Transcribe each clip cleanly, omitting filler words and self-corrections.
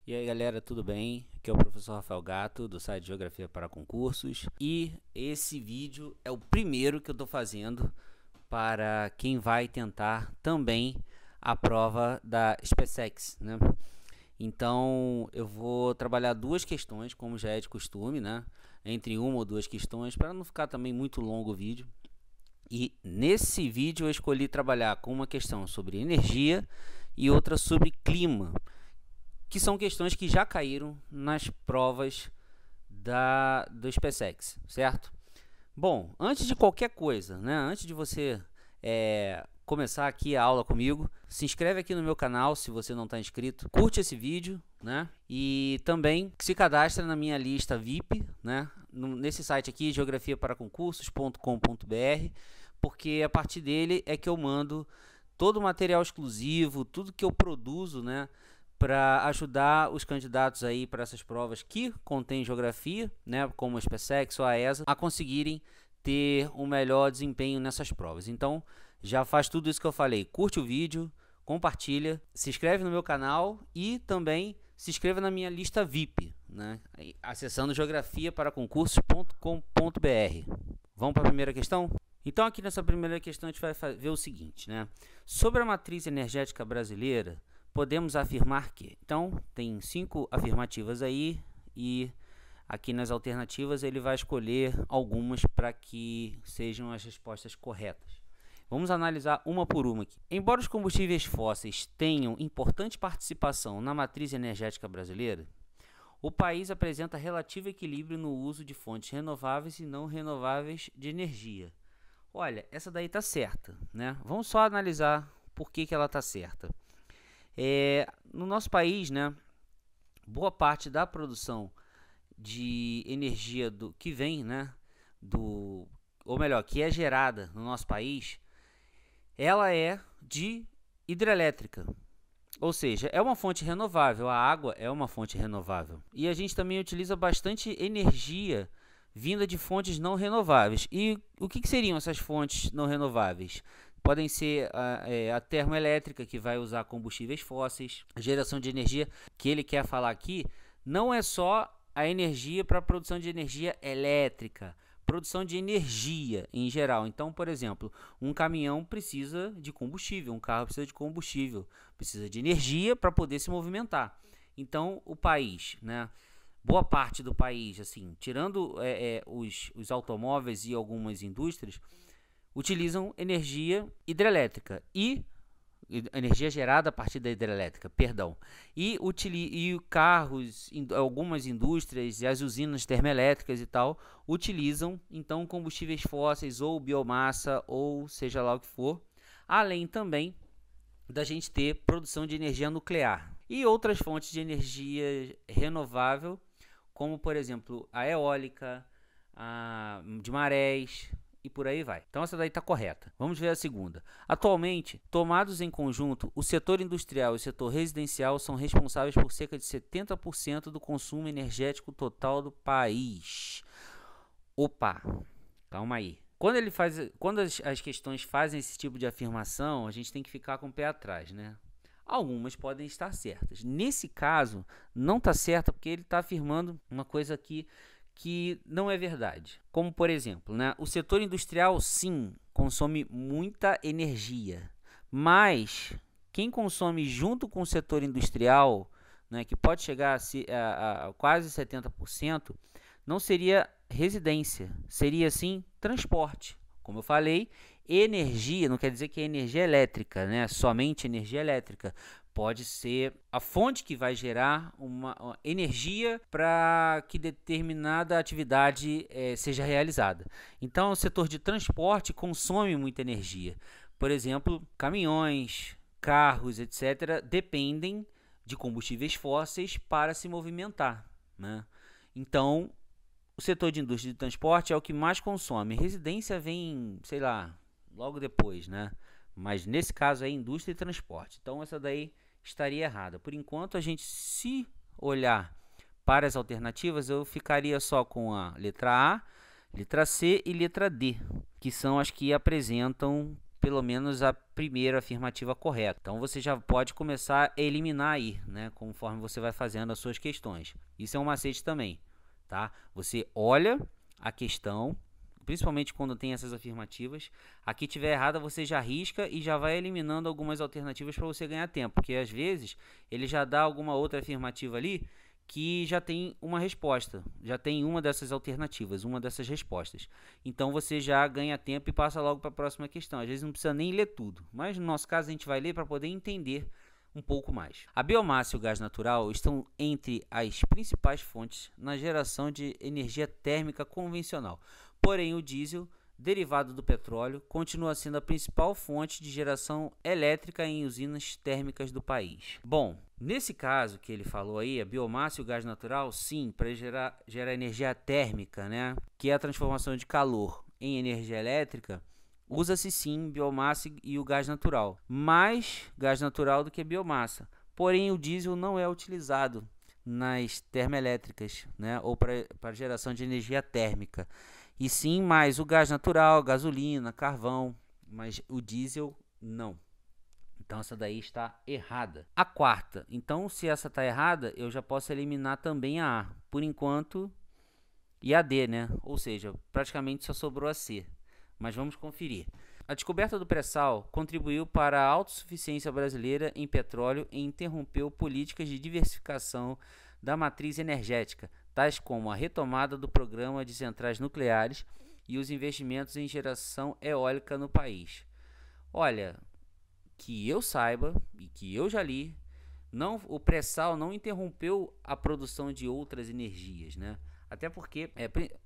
E aí galera, tudo bem? Aqui é o professor Rafael Gato do site Geografia para Concursos e esse vídeo é o primeiro que eu estou fazendo para quem vai tentar também a prova da SpaceX, né? Então eu vou trabalhar duas questões, como já é de costume, né? Entre uma ou duas questões, para não ficar também muito longo o vídeo. E nesse vídeo eu escolhi trabalhar com uma questão sobre energia e outra sobre clima, que são questões que já caíram nas provas do SpaceX, certo? Bom, antes de qualquer coisa, né, antes de você começar aqui a aula comigo, se inscreve aqui no meu canal se você não está inscrito, curte esse vídeo, né, e também se cadastra na minha lista VIP, né, nesse site aqui, geografiaparaconcursos.com.br, porque a partir dele é que eu mando todo o material exclusivo, tudo que eu produzo, né, para ajudar os candidatos aí para essas provas que contêm geografia, né, como a SpaceX ou a ESA, a conseguirem ter um melhor desempenho nessas provas. Então, já faz tudo isso que eu falei. Curte o vídeo, compartilha, se inscreve no meu canal e também se inscreva na minha lista VIP, né, acessando geografiaparaconcursos.com.br. Vamos para a primeira questão? Então, aqui nessa primeira questão a gente vai ver o seguinte, né? Sobre a matriz energética brasileira, podemos afirmar que... Então, tem 5 afirmativas aí e aqui nas alternativas ele vai escolher algumas para que sejam as respostas corretas. Vamos analisar uma por uma aqui. Embora os combustíveis fósseis tenham importante participação na matriz energética brasileira, o país apresenta relativo equilíbrio no uso de fontes renováveis e não renováveis de energia. Olha, essa daí está certa, né? Vamos só analisar por que ela está certa. No nosso país, né, boa parte da produção de energia que vem, né, ou melhor, que é gerada no nosso país, ela é de hidrelétrica. Ou seja, é uma fonte renovável, a água é uma fonte renovável. E a gente também utiliza bastante energia vinda de fontes não renováveis. E o que seriam essas fontes não renováveis? Podem ser a termoelétrica, que vai usar combustíveis fósseis. A geração de energia que ele quer falar aqui não é só a energia para a produção de energia elétrica, produção de energia em geral. Então, por exemplo, um caminhão precisa de combustível, um carro precisa de combustível, precisa de energia para poder se movimentar. Então, o país, né? Boa parte do país, assim, tirando os automóveis e algumas indústrias, utilizam energia hidrelétrica e energia gerada a partir da hidrelétrica, perdão. E carros, algumas indústrias e as usinas termoelétricas e tal, utilizam então combustíveis fósseis ou biomassa ou seja lá o que for, além também da gente ter produção de energia nuclear e outras fontes de energia renovável, como por exemplo a eólica, a de marés e por aí vai. Então essa daí está correta. Vamos ver a segunda. Atualmente, tomados em conjunto, o setor industrial e o setor residencial são responsáveis por cerca de 70% do consumo energético total do país. Opa, calma aí. Quando as questões fazem esse tipo de afirmação, a gente tem que ficar com o pé atrás, né? Algumas podem estar certas. Nesse caso, não está certa porque ele está afirmando uma coisa aqui que não é verdade. Como, por exemplo, né, o setor industrial, sim, consome muita energia. Mas quem consome junto com o setor industrial, né, que pode chegar a quase 70%, não seria residência, seria sim transporte. Como eu falei, energia não quer dizer que é energia elétrica, né? Somente energia elétrica. Pode ser a fonte que vai gerar uma energia para que determinada atividade seja realizada. Então, o setor de transporte consome muita energia. Por exemplo, caminhões, carros, etc., dependem de combustíveis fósseis para se movimentar, né? Então, o setor de indústria de transporte é o que mais consome. Residência vem, sei lá, logo depois, né? Mas nesse caso é indústria e transporte. Então essa daí estaria errada. Por enquanto, a gente, se olhar para as alternativas, eu ficaria só com a letra A, letra C e letra D, que são as que apresentam pelo menos a primeira afirmativa correta. Então você já pode começar a eliminar aí, né, conforme você vai fazendo as suas questões. Isso é um macete também, tá? Você olha a questão, principalmente quando tem essas afirmativas. Aqui tiver errada, você já risca e já vai eliminando algumas alternativas para você ganhar tempo, porque às vezes ele já dá alguma outra afirmativa ali que já tem uma resposta, já tem uma dessas alternativas, uma dessas respostas. Então você já ganha tempo e passa logo para a próxima questão. Às vezes não precisa nem ler tudo, mas no nosso caso a gente vai ler para poder entender um pouco mais. A biomassa e o gás natural estão entre as principais fontes na geração de energia térmica convencional. Porém, o diesel, derivado do petróleo, continua sendo a principal fonte de geração elétrica em usinas térmicas do país. Bom, nesse caso que ele falou aí, a biomassa e o gás natural, sim, para gerar energia térmica, né, que é a transformação de calor em energia elétrica, usa-se sim biomassa e o gás natural, mais gás natural do que biomassa. Porém, o diesel não é utilizado nas termoelétricas, né, ou para geração de energia térmica. E sim mais o gás natural, gasolina, carvão, mas o diesel não. Então essa daí está errada. A quarta, então se essa está errada, eu já posso eliminar também a A, por enquanto, e a D, né? Ou seja, praticamente só sobrou a C. Mas vamos conferir. A descoberta do pré-sal contribuiu para a autossuficiência brasileira em petróleo e interrompeu políticas de diversificação da matriz energética, tais como a retomada do programa de centrais nucleares e os investimentos em geração eólica no país. Olha, que eu saiba e que eu já li, o pré-sal não interrompeu a produção de outras energias, né? Até porque,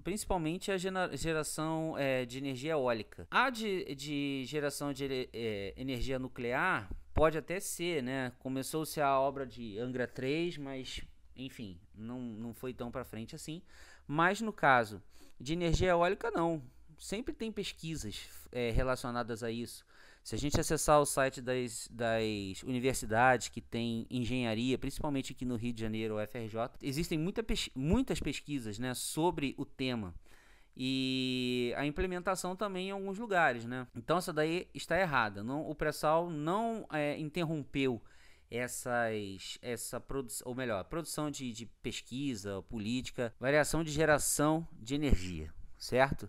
principalmente a geração de energia eólica. A de geração de energia nuclear pode até ser, né? Começou-se a obra de Angra 3, mas enfim, não foi tão para frente assim. Mas no caso de energia eólica, não. Sempre tem pesquisas relacionadas a isso. Se a gente acessar o site das universidades que tem engenharia, principalmente aqui no Rio de Janeiro, o FRJ, existem muitas pesquisas, né, sobre o tema. E a implementação também em alguns lugares, né? Então essa daí está errada. O pré-sal não interrompeu essa produção, ou melhor, produção de pesquisa, política, variação de geração de energia, certo?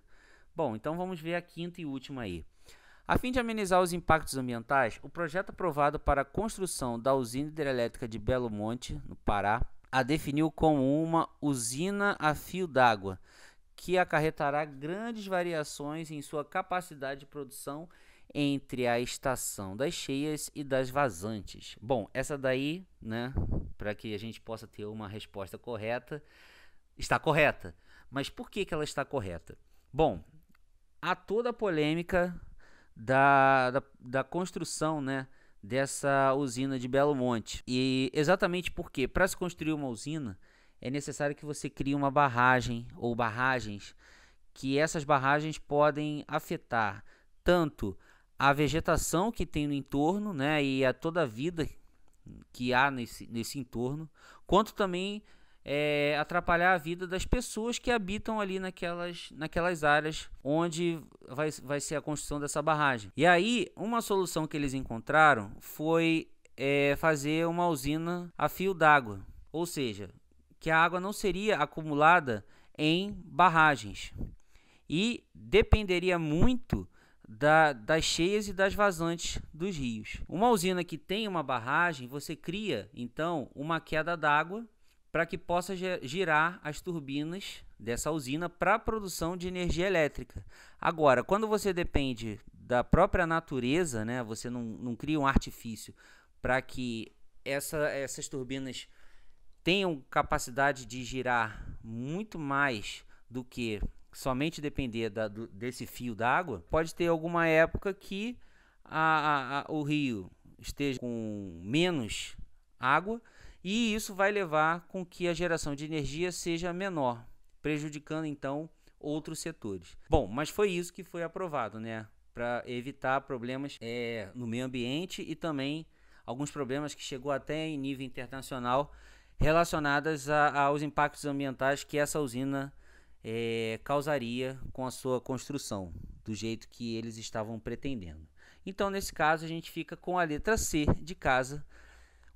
Bom, então vamos ver a quinta e última aí. A fim de amenizar os impactos ambientais, o projeto aprovado para a construção da usina hidrelétrica de Belo Monte, no Pará, a definiu como uma usina a fio d'água, que acarretará grandes variações em sua capacidade de produção entre a estação das cheias e das vazantes. Bom, essa daí, né, para que a gente possa ter uma resposta correta, está correta. Mas por que ela está correta? Bom, há toda a polêmica da construção, né, dessa usina de Belo Monte. E exatamente porque, para se construir uma usina, é necessário que você crie uma barragem ou barragens, que essas barragens podem afetar tanto a vegetação que tem no entorno, né, e a toda a vida que há nesse entorno, quanto também atrapalhar a vida das pessoas que habitam ali naquelas áreas onde vai ser a construção dessa barragem. E aí, uma solução que eles encontraram foi fazer uma usina a fio d'água, ou seja, que a água não seria acumulada em barragens e dependeria muito das cheias e das vazantes dos rios. Uma usina que tem uma barragem, você cria então uma queda d'água para que possa girar as turbinas dessa usina para a produção de energia elétrica. Agora, quando você depende da própria natureza, né, você não cria um artifício para que essas turbinas tenham capacidade de girar muito mais do que somente depender desse fio d'água, pode ter alguma época que o rio esteja com menos água e isso vai levar com que a geração de energia seja menor, prejudicando então outros setores. Bom, mas foi isso que foi aprovado, né? Para evitar problemas no meio ambiente e também alguns problemas que chegou até em nível internacional relacionadas aos impactos ambientais que essa usina causaria com a sua construção, do jeito que eles estavam pretendendo. Então, nesse caso, a gente fica com a letra C de casa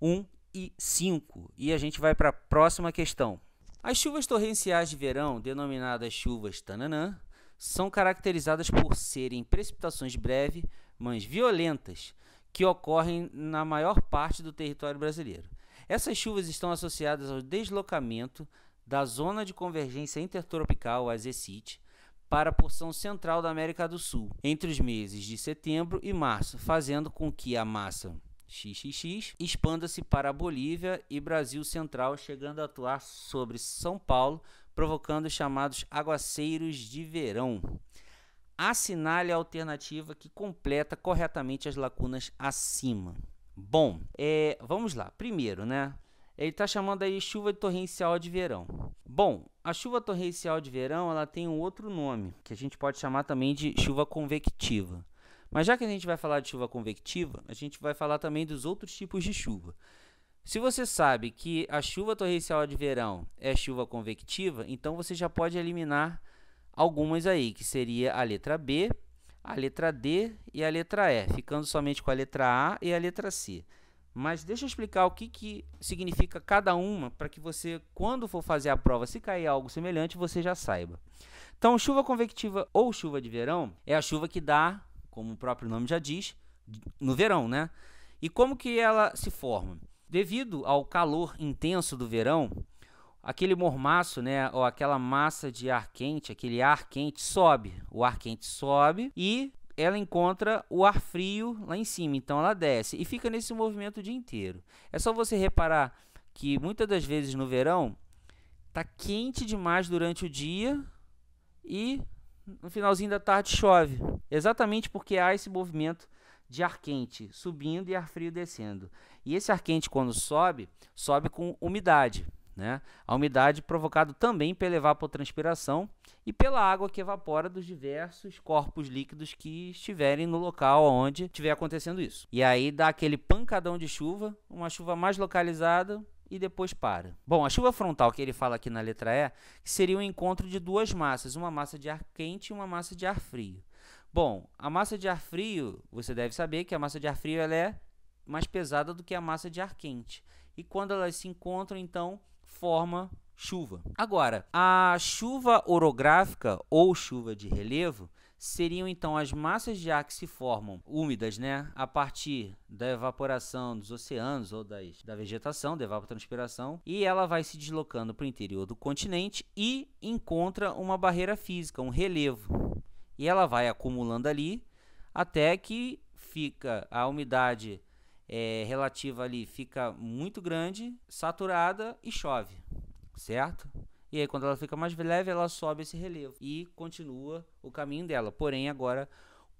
1 e 5. E a gente vai para a próxima questão. As chuvas torrenciais de verão, denominadas chuvas tananã, são caracterizadas por serem precipitações breves, mas violentas, que ocorrem na maior parte do território brasileiro. Essas chuvas estão associadas ao deslocamento da zona de convergência intertropical, a ZCIT, para a porção central da América do Sul, entre os meses de setembro e março, fazendo com que a massa XXX expanda-se para a Bolívia e Brasil Central, chegando a atuar sobre São Paulo, provocando os chamados aguaceiros de verão. Assinale a alternativa que completa corretamente as lacunas acima. Bom, vamos lá. Primeiro, né? Ele está chamando aí chuva torrencial de verão. Bom, a chuva torrencial de verão ela tem um outro nome, que a gente pode chamar também de chuva convectiva. Mas já que a gente vai falar de chuva convectiva, a gente vai falar também dos outros tipos de chuva. Se você sabe que a chuva torrencial de verão é chuva convectiva, então você já pode eliminar algumas aí, que seria a letra B, a letra D e a letra E, ficando somente com a letra A e a letra C. Mas deixa eu explicar o que significa cada uma, para que você, quando for fazer a prova, se cair algo semelhante, você já saiba. Então, chuva convectiva ou chuva de verão é a chuva que dá, como o próprio nome já diz, no verão, né? E como que ela se forma? Devido ao calor intenso do verão, aquele mormaço, né, ou aquela massa de ar quente, aquele ar quente sobe. O ar quente sobe e ela encontra o ar frio lá em cima, então ela desce e fica nesse movimento o dia inteiro. É só você reparar que muitas das vezes no verão tá quente demais durante o dia e no finalzinho da tarde chove, exatamente porque há esse movimento de ar quente subindo e ar frio descendo. E esse ar quente, quando sobe, sobe com umidade, né? A umidade provocada também pela evapotranspiração e pela água que evapora dos diversos corpos líquidos que estiverem no local onde estiver acontecendo isso. E aí dá aquele pancadão de chuva, uma chuva mais localizada e depois para. Bom, a chuva frontal que ele fala aqui na letra E seria um encontro de duas massas, uma massa de ar quente e uma massa de ar frio. Bom, a massa de ar frio, você deve saber que a massa de ar frio ela é mais pesada do que a massa de ar quente. E quando elas se encontram, então, forma chuva. Agora, a chuva orográfica ou chuva de relevo seriam então as massas de ar que se formam úmidas, né, a partir da evaporação dos oceanos ou da vegetação, da evapotranspiração, e ela vai se deslocando para o interior do continente e encontra uma barreira física, um relevo. E ela vai acumulando ali até que fica a umidade relativa ali fica muito grande, saturada e chove, certo? E aí quando ela fica mais leve, ela sobe esse relevo e continua o caminho dela, porém agora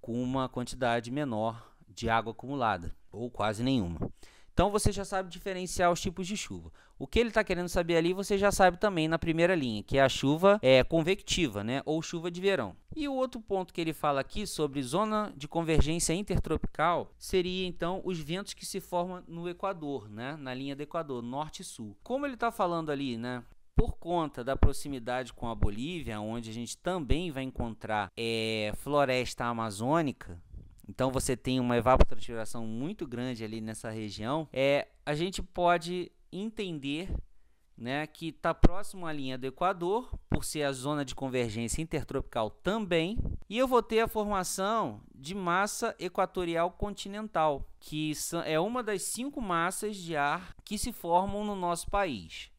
com uma quantidade menor de água acumulada, ou quase nenhuma. Então você já sabe diferenciar os tipos de chuva. O que ele está querendo saber ali, você já sabe também na primeira linha, que é a chuva convectiva, né, ou chuva de verão. E o outro ponto que ele fala aqui sobre zona de convergência intertropical seria então os ventos que se formam no Equador, né, na linha do Equador, norte e sul. Como ele está falando ali, né, por conta da proximidade com a Bolívia, onde a gente também vai encontrar floresta amazônica, então você tem uma evapotranspiração muito grande ali nessa região, a gente pode entender, né, que está próximo à linha do Equador, por ser a zona de convergência intertropical também, e eu vou ter a formação de massa equatorial continental, que é uma das 5 massas de ar que se formam no nosso país.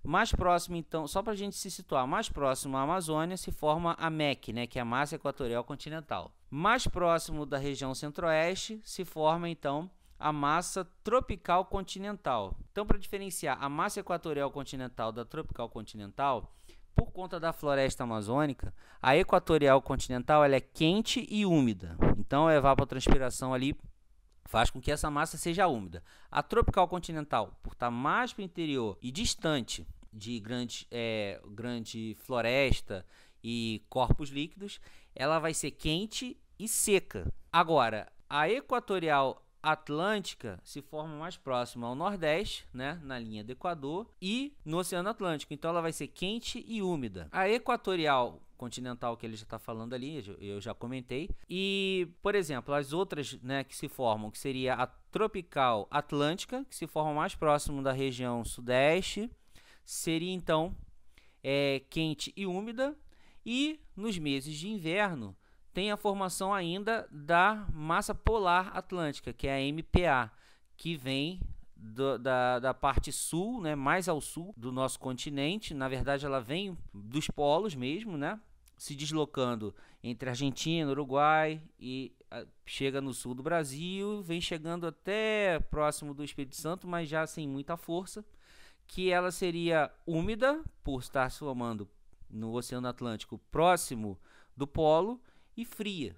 Mais próximo, então, só para a gente se situar, mais próximo à Amazônia se forma a MEC, né, que é a massa equatorial continental. Mais próximo da região centro-oeste se forma, então, a massa tropical continental. Então, para diferenciar a massa equatorial continental da tropical continental, por conta da floresta amazônica, a equatorial continental ela é quente e úmida. Então, a evapotranspiração ali faz com que essa massa seja úmida. A tropical continental, por estar mais para o interior e distante de grande floresta e corpos líquidos, ela vai ser quente e seca. Agora, a equatorial atlântica se forma mais próxima ao nordeste, né, na linha do Equador, e no Oceano Atlântico. Então, ela vai ser quente e úmida. A equatorial continental que ele já está falando ali, eu já comentei. E, por exemplo, as outras, né, que se formam, que seria a tropical atlântica, que se forma mais próximo da região sudeste, seria então quente e úmida. E nos meses de inverno tem a formação ainda da massa polar atlântica, que é a MPA, que vem da parte sul, né, mais ao sul do nosso continente. Na verdade, ela vem dos polos mesmo, né, se deslocando entre Argentina, Uruguai e chega no sul do Brasil, vem chegando até próximo do Espírito Santo, mas já sem muita força, que ela seria úmida por estar se formando no Oceano Atlântico próximo do polo e fria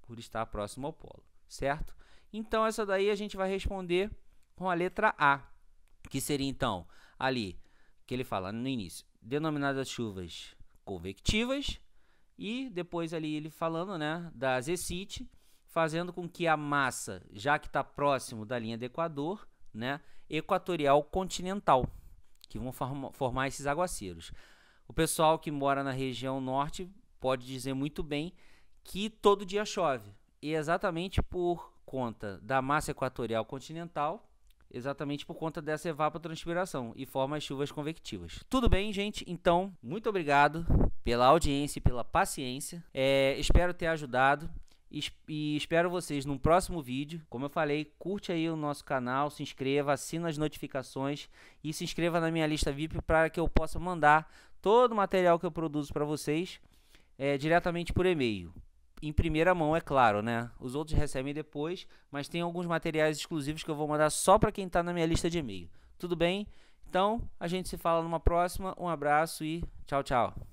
por estar próximo ao polo, certo? Então essa daí a gente vai responder com a letra A, que seria então ali, que ele fala no início, denominadas chuvas convectivas, e depois ali ele falando, né, da zecite, fazendo com que a massa, já que está próximo da linha do Equador, né, equatorial continental, que vão formar esses aguaceiros. O pessoal que mora na região norte pode dizer muito bem que todo dia chove, e exatamente por conta da massa equatorial continental, exatamente por conta dessa evapotranspiração, e forma as chuvas convectivas. Tudo bem, gente? Então, muito obrigado pela audiência e pela paciência. Espero ter ajudado. E espero vocês no próximo vídeo. Como eu falei, curte aí o nosso canal, se inscreva, assina as notificações e se inscreva na minha lista VIP para que eu possa mandar todo o material que eu produzo para vocês diretamente por e-mail. Em primeira mão, é claro, né? Os outros recebem depois, mas tem alguns materiais exclusivos que eu vou mandar só para quem está na minha lista de e-mail. Tudo bem? Então, a gente se fala numa próxima. Um abraço e tchau, tchau.